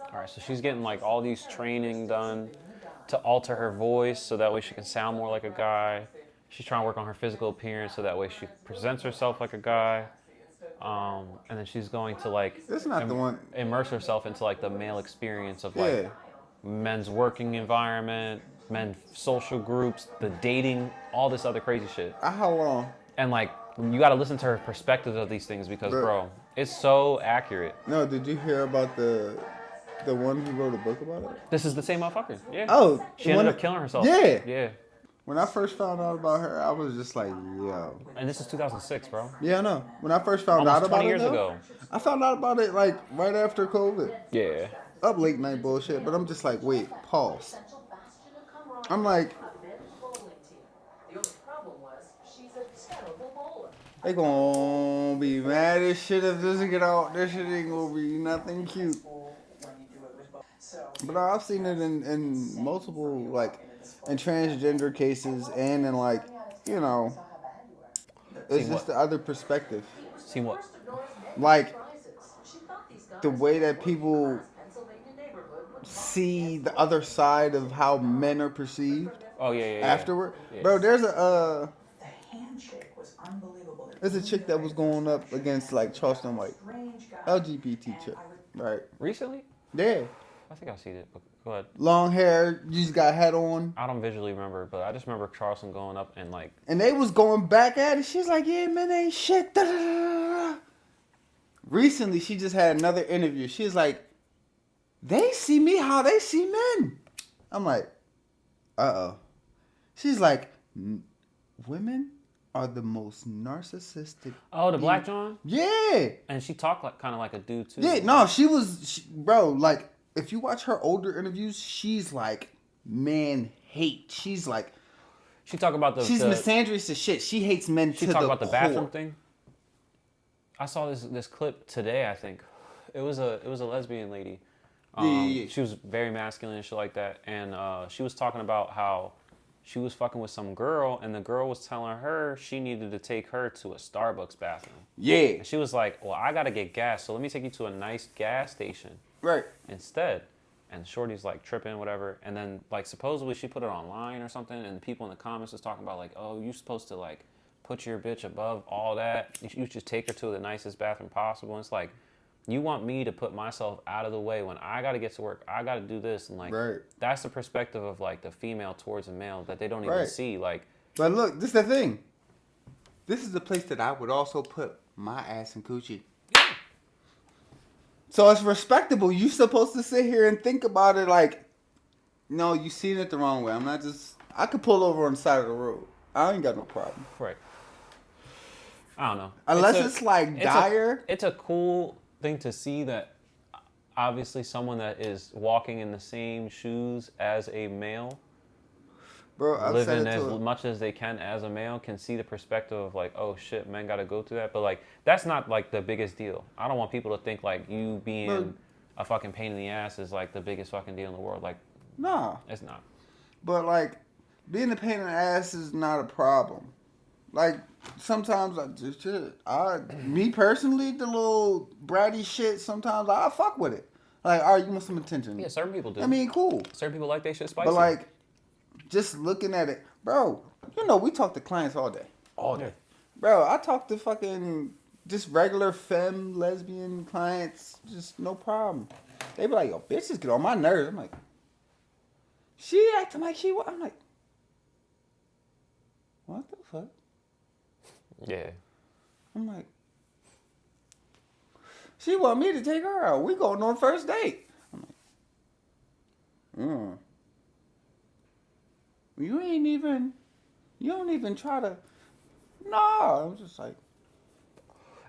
All right, so she's getting like all these training done to alter her voice so that way she can sound more like a guy. She's trying to work on her physical appearance so that way she presents herself like a guy. And then she's going to like That's not the one. immerse herself into like the male experience of like Yeah. men's working environment, men's social groups, the dating, all this other crazy shit. How long? And like you got to listen to her perspective of these things because, Bro. bro, it's so accurate. No, did you hear about the one who wrote a book about it? This is the same motherfucker. Yeah. Oh, She ended up killing herself. Yeah. Yeah. When I first found out about her, I was just like, yo. And this is 2006, bro. Yeah, I know. When I first found Almost out about 20 it, years though, ago. I found out about it like right after COVID. Yeah. Up late night bullshit, but I'm just like, wait, pause. I'm like, they gonna be mad as shit if this get out. This shit ain't gonna be nothing cute. But I've seen it in multiple, like, in transgender cases and in, like, you know, it's just the other perspective. See what? Like, the way that people see the other side of how men are perceived. Oh, yeah. Afterward. Yeah. Bro, there's a chick that was going up against, like, Charleston White. LGBT chick. Right. Recently? Yeah. I think I've seen it, but go ahead. Long hair, you just got hat on. I don't visually remember, but I just remember Charleston going up and like... And they was going back at it. She's like, yeah, men ain't shit. Da, da, da, da. Recently, she just had another interview. She's like, they see me how they see men. I'm like, uh-oh. She's like, women are the most narcissistic. Oh, the black John? Yeah. And she talked like kind of like a dude too. Yeah, no, bro, like, if you watch her older interviews, she's like, man hate. She's like, she talked about she's misandrous as shit. She hates men to the core. She talked about the bathroom thing. I saw this clip today. I think it was a lesbian lady. Yeah. She was very masculine and shit like that, and she was talking about how she was fucking with some girl, and the girl was telling her she needed to take her to a Starbucks bathroom. Yeah. And she was like, well, I gotta get gas, so let me take you to a nice gas station. Right. Instead. And Shorty's like tripping, whatever. And then like supposedly she put it online or something, and people in the comments was talking about like, oh, you're supposed to like put your bitch above all that. You should take her to the nicest bathroom possible. And it's like, you want me to put myself out of the way when I gotta get to work, I gotta do this, and like that's the perspective of like the female towards a male that they don't even see. Like, but look, this is the thing. This is the place that I would also put my ass and coochie. So it's respectable. You're supposed to sit here and think about it like, no, you seen it the wrong way. I'm not just. I could pull over on the side of the road. I ain't got no problem. Right. I don't know. Unless it's like dire. It's a cool thing to see that obviously someone that is walking in the same shoes as a male, bro, I've living as much as they can as a male, can see the perspective of like, oh shit, men gotta go through that. But like, that's not like the biggest deal. I don't want people to think like you being a fucking pain in the ass is like the biggest fucking deal in the world. Like, nah, it's not. But like, being a pain in the ass is not a problem. Like, sometimes me personally, the little bratty shit, sometimes I fuck with it. Like, all right, you want some attention. Yeah, certain people do. I mean, cool. Certain people like they shit spicy. But like, just looking at it, bro, you know, we talk to clients all day. All day. Bro, I talk to fucking just regular femme, lesbian clients, just no problem. They be like, yo, bitches get on my nerves. I'm like, she acting like she what? I'm like, what the fuck? Yeah. I'm like, she want me to take her out. We going on first date. I'm like, you don't even try to, no. I'm just like.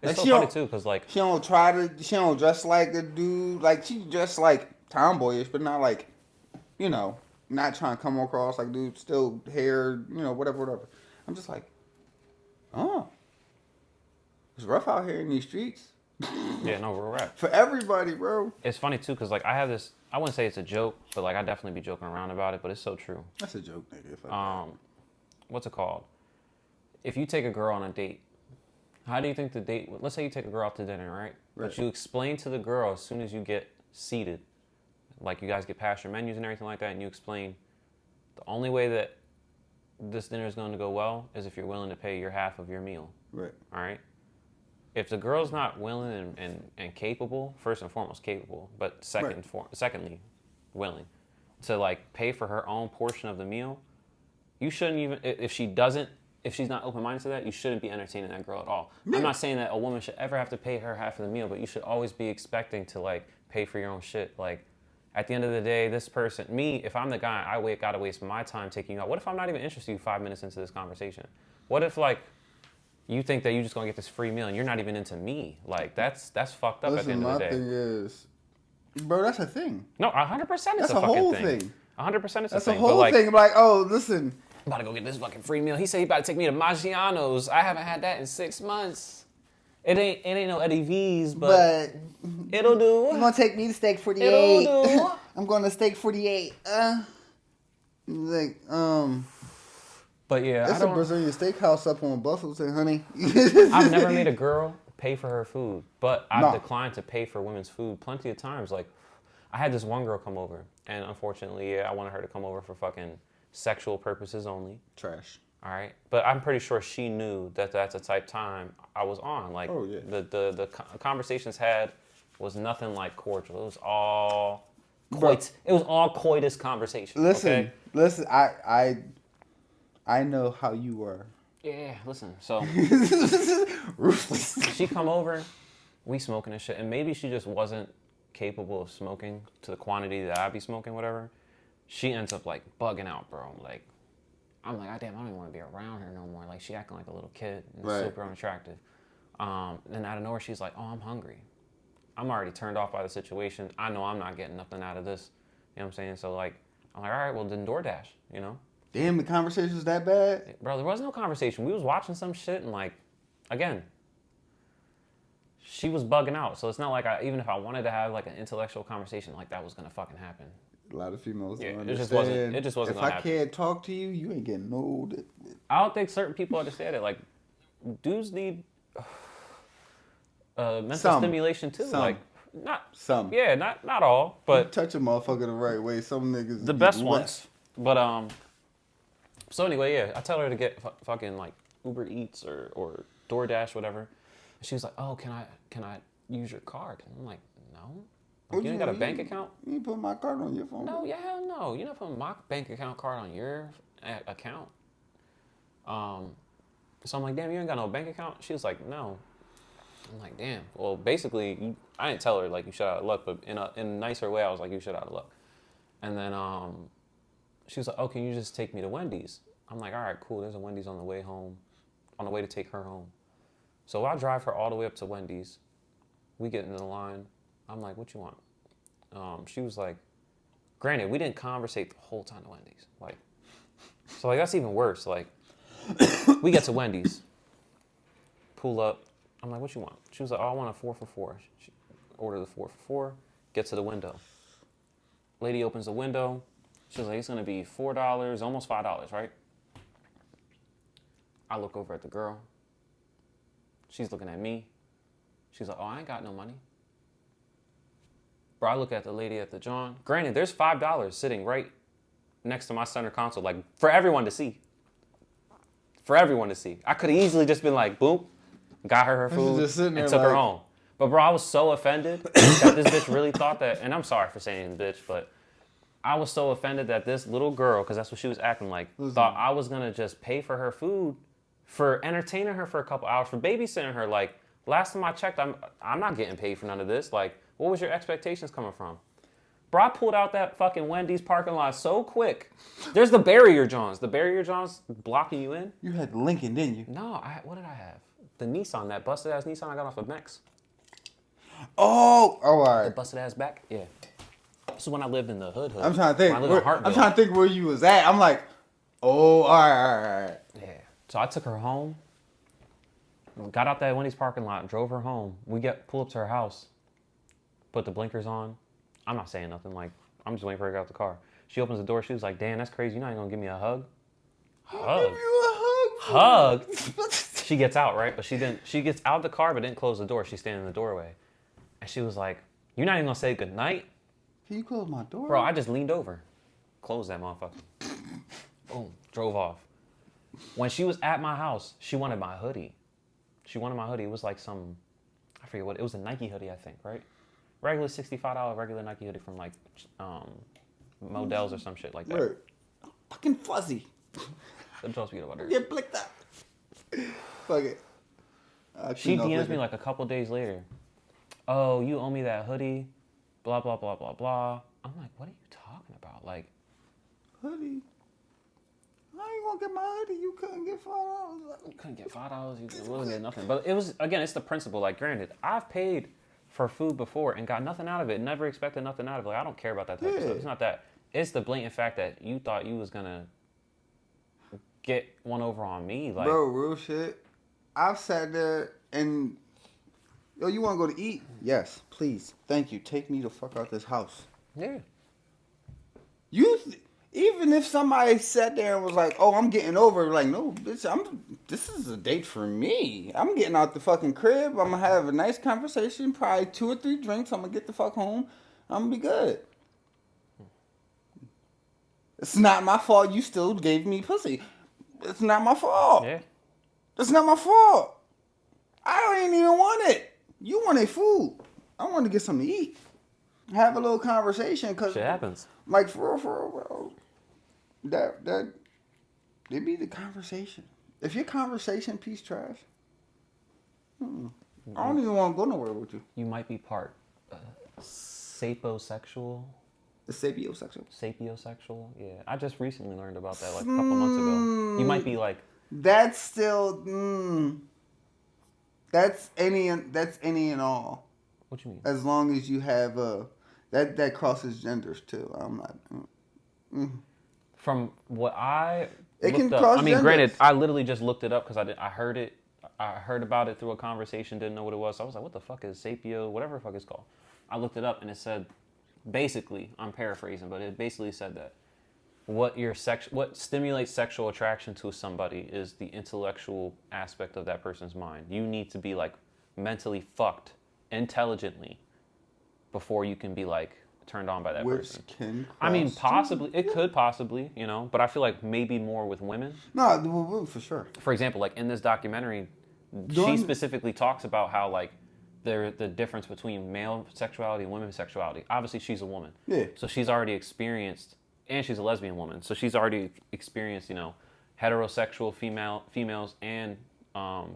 It's so funny too, cause like. She don't dress like a dude. Like, she dress like tomboyish, but not like, you know, not trying to come across like dude, still hair, you know, whatever. I'm just like, oh. It's rough out here in these streets. Yeah, no, real rap. For everybody, bro. It's funny, too, because, like, I have this... I wouldn't say it's a joke, but, like, I definitely be joking around about it, but it's so true. That's a joke, nigga. What's it called? If you take a girl on a date, how do you think the date... Let's say you take a girl out to dinner, right? But you explain to the girl as soon as you get seated like you guys get past your menus and everything like that, and you explain the only way that this dinner is going to go well is if you're willing to pay your half of your meal. Right. All right. If the girl's not willing and capable, first and foremost capable, but secondly, willing to like pay for her own portion of the meal, you shouldn't even, if she's not open-minded to that, you shouldn't be entertaining that girl at all. Yeah. I'm not saying that a woman should ever have to pay her half of the meal, but you should always be expecting to like pay for your own shit. Like at the end of the day, this person, me, if I'm the guy, gotta waste my time taking you out. What if I'm not even interested in you 5 minutes into this conversation? What if like you think that you're just gonna get this free meal and you're not even into me? Like that's fucked up. Listen, at the end of the day. My thing is, bro, that's a thing. No, 100% it's that's a whole fucking thing. 100% it's a thing. That's a whole thing. I'm like, oh, listen. I'm about to go get this fucking free meal. He said he about to take me to Maggiano's. I haven't had that in 6 months. It ain't no Eddie V's, but it'll do. You're gonna take me to Steak 48. It'll do. I'm going to Steak 48. But yeah, it's a Brazilian steakhouse up on Bustle. Say, honey. I've never made a girl pay for her food, but I've declined to pay for women's food plenty of times. Like, I had this one girl come over, and unfortunately, I wanted her to come over for fucking sexual purposes only. Trash. All right, but I'm pretty sure she knew that that's the type of time I was on. Like, the conversations had was nothing like cordial. It was all coitus conversation. Listen, I know how you were. Yeah, listen. So ruthless. She come over, we smoking and shit, and maybe she just wasn't capable of smoking to the quantity that I be smoking, whatever. She ends up like bugging out, bro. Like, I'm like, damn, I don't even want to be around her no more. Like, she acting like a little kid and super unattractive. Then out of nowhere, she's like, oh, I'm hungry. I'm already turned off by the situation. I know I'm not getting nothing out of this. You know what I'm saying? So like, I'm like, all right, well then DoorDash, you know? Damn, the conversation was that bad? Bro, there was no conversation. We was watching some shit and like, again, she was bugging out. So it's not like even if I wanted to have like an intellectual conversation, like that was gonna fucking happen. A lot of females don't understand. It just wasn't gonna happen. If I can't talk to you, you ain't getting no... I don't think certain people understand it. Like, dudes need mental stimulation too. Like, not some. Yeah, not all, but... You touch a motherfucker the right way. Some niggas... The best ones. But, so anyway, yeah, I tell her to get fucking like Uber Eats or DoorDash, whatever. And she was like, "Oh, can I use your card?" And I'm like, "No, like, you ain't got a bank account." You ain't put my card on your phone. No, yeah, hell no. You're not putting my bank account card on your account. So I'm like, "Damn, you ain't got no bank account?" She was like, "No." I'm like, "Damn." Well, basically, I didn't tell her like you shit out of luck, but in a nicer way, I was like, "You shit out of luck." And then she was like, "Oh, can you just take me to Wendy's?" I'm like, "All right, cool. There's a Wendy's on the way home, on the way to take her home." So I drive her all the way up to Wendy's. We get in the line. I'm like, "What you want?" She was like, granted, we didn't conversate the whole time to Wendy's. Like, so like that's even worse. Like, we get to Wendy's, pull up. I'm like, "What you want?" She was like, "Oh, I want a 4 for $4." She ordered the 4 for $4. Get to the window. Lady opens the window. She was like, "It's gonna be $4, almost $5, right?" I look over at the girl. She's looking at me. She's like, "Oh, I ain't got no money." Bro, I look at the lady at the John. Granted, there's $5 sitting right next to my center console, like for everyone to see. For everyone to see. I could have easily just been like, boom, got her food, and took her home. But bro, I was so offended that this bitch really thought that, and I'm sorry for saying bitch, but I was so offended that this little girl, because that's what she was acting like, thought I was gonna just pay for her food, for entertaining her for a couple hours, for babysitting her. Like, last time I checked, I'm not getting paid for none of this. Like, what was your expectations coming from? Bro, I pulled out that fucking Wendy's parking lot so quick. There's the barrier Johns. The barrier Johns blocking you in. You had the Lincoln, didn't you? No, what did I have? The Nissan, that busted ass Nissan I got off of Mex. Oh, all right. The busted ass back? Yeah. This is when I lived in the hood. I'm trying to think. I'm trying to think where you was at. I'm like, oh, all right. Yeah. So I took her home. Got out that Wendy's parking lot, drove her home. We pull up to her house, put the blinkers on. I'm not saying nothing. Like, I'm just waiting for her to get out the car. She opens the door. She was like, "Damn, that's crazy. You're not even gonna give me a hug?" Hug? Give you a hug? She gets out, right? But she didn't. She gets out the car, but didn't close the door. She's standing in the doorway, and she was like, "You're not even gonna say goodnight?" Can you close my door? Bro, I just leaned over. Closed that motherfucker. Boom. Drove off. When she was at my house, she wanted my hoodie. She wanted my hoodie. It was like some, I forget what, it was a Nike hoodie, I think, right? Regular $65 regular Nike hoodie from like Models or some shit like that. Right. Fucking fuzzy. That draws me about her. Get blicked up. Fuck it. She DMs me like a couple days later. Oh, you owe me that hoodie. Blah, blah, blah, blah, blah. I'm like, what are you talking about? Like, hoodie? How you gonna get my hoodie? You couldn't get $5. You couldn't get $5. You wasn't get nothing. But it was, again, it's the principle. Like, granted, I've paid for food before and got nothing out of it. Never expected nothing out of it. Like, I don't care about that type of stuff. It's not that. It's the blatant fact that you thought you was gonna get one over on me. Like, bro, real shit. I've sat there and, yo, you want to go to eat? Yes, please. Thank you. Take me the fuck out this house. yeah. Even if somebody sat there and was like, oh, I'm getting over, like, no, bitch, this is a date for me. I'm getting out the fucking crib. I'm going to have a nice conversation, probably 2 or 3 drinks. I'm going to get the fuck home. I'm going to be good. It's not my fault you still gave me pussy. It's not my fault. Yeah. That's not my fault. I don't even want it. You wanted food. I want to get something to eat. Have a little conversation. Cause Shit happens. Like, for real, bro. That it be the conversation. If your conversation piece trash, I don't even want to go nowhere with you. You might be part sapiosexual. The sapiosexual? Sapiosexual, yeah. I just recently learned about that like a couple months ago. You might be like... That's still... That's any and all. What you mean? As long as you have that crosses genders too. I'm not... From what I it looked can up, cross I mean, genders. granted, I literally just looked it up because I heard it. I heard about it through a conversation, didn't know what it was. So I was like, what the fuck is sapio? Whatever the fuck it's called. I looked it up and it said, basically, I'm paraphrasing, but it basically said that what stimulates sexual attraction to somebody is the intellectual aspect of that person's mind. You need to be like mentally fucked intelligently before you can be like turned on by that person. I mean, possibly, it could possibly, you know, but I feel like maybe more with women. No, for sure. For example, like in this documentary, she specifically talks about how like the difference between male sexuality and women's sexuality. Obviously, she's a woman. Yeah. So she's already experienced, and she's a lesbian woman. So she's already experienced, you know, heterosexual females and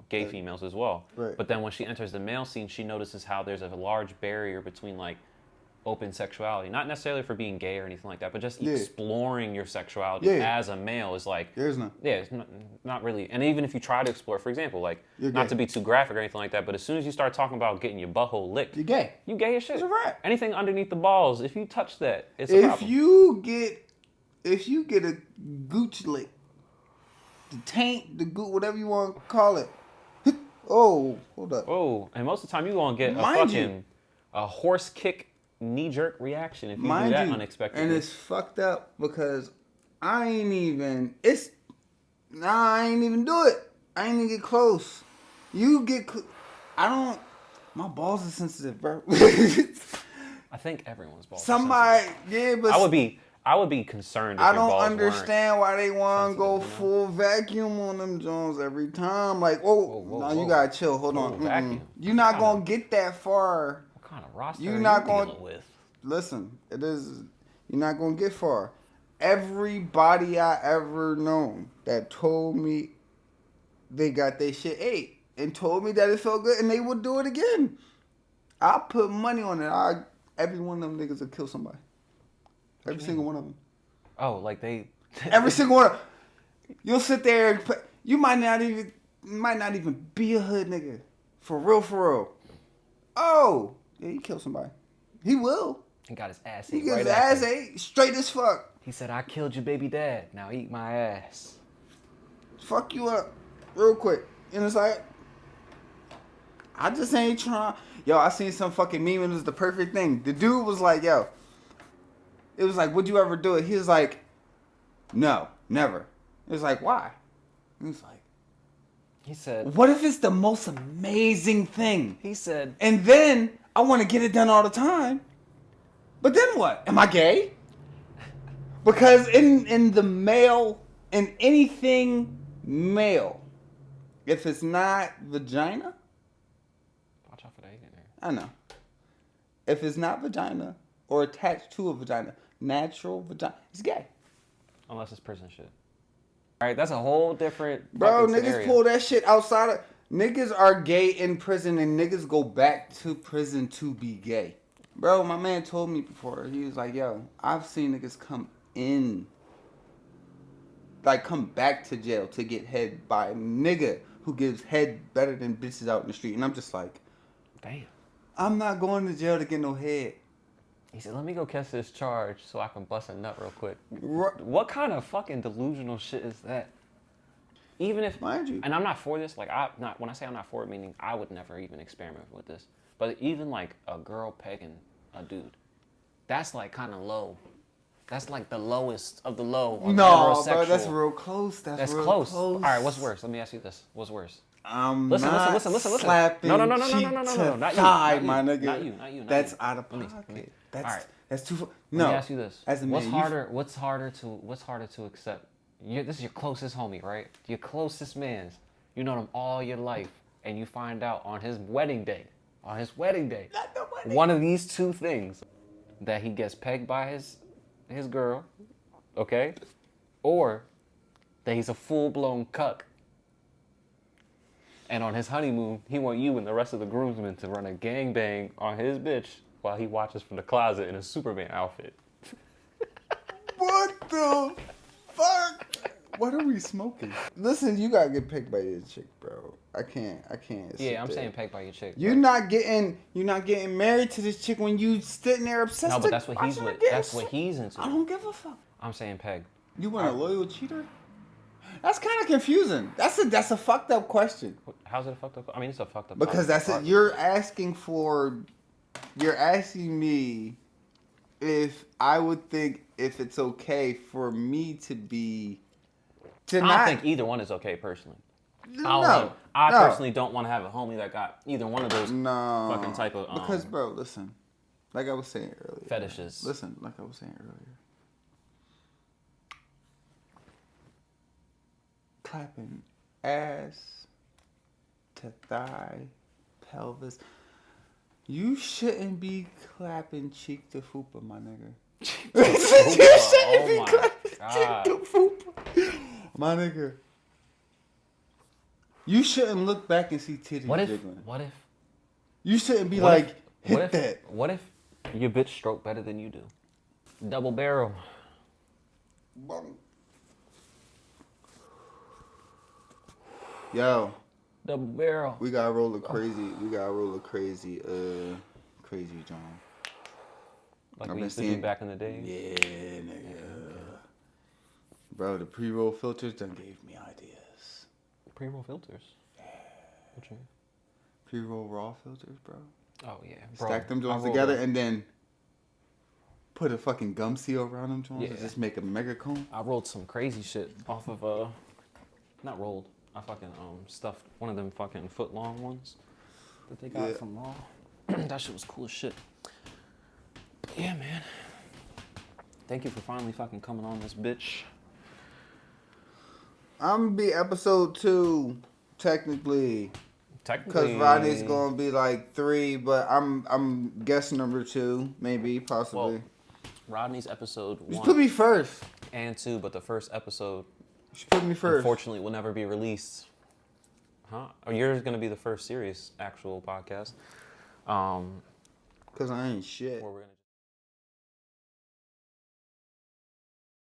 gay females as well. Right. But then when she enters the male scene, she notices how there's a large barrier between like open sexuality, not necessarily for being gay or anything like that, but just exploring your sexuality as a male is like there's none. Yeah, it's not really. And even if you try to explore, for example, like not to be too graphic or anything like that, but as soon as you start talking about getting your butthole licked, you're gay. You gay as shit. It's a wrap. Anything underneath the balls, if you touch that, it's a problem. If you get a gooch lick, the taint, the goot, whatever you want to call it. Oh, hold up. Oh, and most of the time you gonna get a horse kick knee-jerk reaction if you do that unexpectedly. And it's fucked up because I ain't even do it. I ain't even get close. You get my balls are sensitive, bro. I think everyone's balls Somebody, are sensitive. but I would be concerned if I your balls don't understand why they want to go sensitive, full vacuum on them Jones every time. Like, whoa, you gotta chill. Hold on. Vacuum. You're not gonna get that far. What kind of roster You're are not you going dealing with? Listen, it is. You're not gonna get far. Everybody I ever known that told me they got their shit ate and told me that it felt good and they would do it again. I put money on it. Every one of them niggas will kill somebody. Every single one of them. Oh, like they. Every single one. You'll sit there and you might not even be a hood nigga. For real. Oh, yeah, he killed somebody. He will. He got his ass ate. He got his ass ate straight as fuck. He said, "I killed your baby dad. Now eat my ass." Fuck you up real quick. And it's like, I just ain't trying. Yo, I seen some fucking meme and it was the perfect thing. The dude was like, yo. It was like, would you ever do it? He was like, no, never. It was like, why? He said, what if it's the most amazing thing? He said, and then I want to get it done all the time. But then what? Am I gay? Because in the male, in anything male, if it's not vagina, Watch out for that in there. I know. If it's not vagina or attached to a vagina, natural vagina, it's gay. Unless it's prison shit. All right, that's a whole different. Bro, fucking niggas scenario. pull that shit outside of. Niggas are gay in prison and niggas go back to prison to be gay. Bro, my man told me before, he was like, yo, I've seen niggas come in, like come back to jail to get head by a nigga who gives head better than bitches out in the street. And I'm just like, Damn. I'm not going to jail to get no head. He said, let me go catch this charge so I can bust a nut real quick. Right. What kind of fucking delusional shit is that? Even if, Mind you. and I'm not for this, like, when I say I'm not for it, meaning I would never even experiment with this. But even like a girl pegging a dude, that's like kind of low. That's like the lowest of the low. On No, bro, heterosexual. that's real close. That's real close. close. All right, what's worse? Let me ask you this. What's worse? Listen. Slapping No, not cheek you, to thigh, my nigga. Not you. That's you. out of Let me- pocket. all right. That's too. Let No. me ask you this. As a man, What's harder to accept? This is your closest homie, right? Your closest man's. You know him all your life, and you find out on his wedding day, Not the wedding. One of these two things, that he gets pegged by his girl, okay, or that he's a full-blown cuck. And on his honeymoon, he want you and the rest of the groomsmen to run a gangbang on his bitch while he watches from the closet in a Superman outfit. What the fuck? What are we smoking? Listen, you gotta get picked by your chick, bro. I can't. Yeah, I'm saying pegged by your chick. You're not getting married to this chick when you sitting there obsessed. No, but that's what he's with. That's what he's into. I don't give a fuck. I'm saying peg. You want a loyal cheater? That's kind of confusing. That's a fucked up question. How's it a fucked up? I mean, it's a fucked up. Because that's it. You're asking me if I would think if it's okay for me to be. I don't think either one is okay personally. I personally don't want to have a homie that got either one of those fucking type of because bro, listen, like I was saying earlier, fetishes. Listen, like I was saying earlier, clapping ass to thigh, pelvis. You shouldn't be clapping cheek to fupa, my nigga. You shouldn't be clapping cheek to fupa, my nigga. You shouldn't look back and see titties jiggling. What if? You shouldn't be What that. What if your bitch stroke better than you do? Double barrel. Yo. Double barrel. We gotta roll a crazy. Crazy John. Like we used to do back in the day. Yeah, nigga. Bro, the pre-roll filters done gave me ideas. Pre-roll filters. What you mean? Pre-roll raw filters, bro. Oh yeah. Bro, Stack them joints together and then put a fucking gum seal around them joints and just make a mega cone. I rolled some crazy shit off of not rolled. I fucking stuffed one of them fucking foot long ones that they got from Raw. That shit was cool as shit. But yeah, man. Thank you for finally fucking coming on this bitch. I'm gonna be episode 2, technically. Because Rodney's gonna be like 3, but I'm guessing number 2, maybe, possibly. Well, Rodney's episode 1. Just put me first. And 2, but the first episode, Just put me first. unfortunately, will never be released. Huh? Or yours is gonna be the first serious actual podcast. Because I ain't shit. Where we're gonna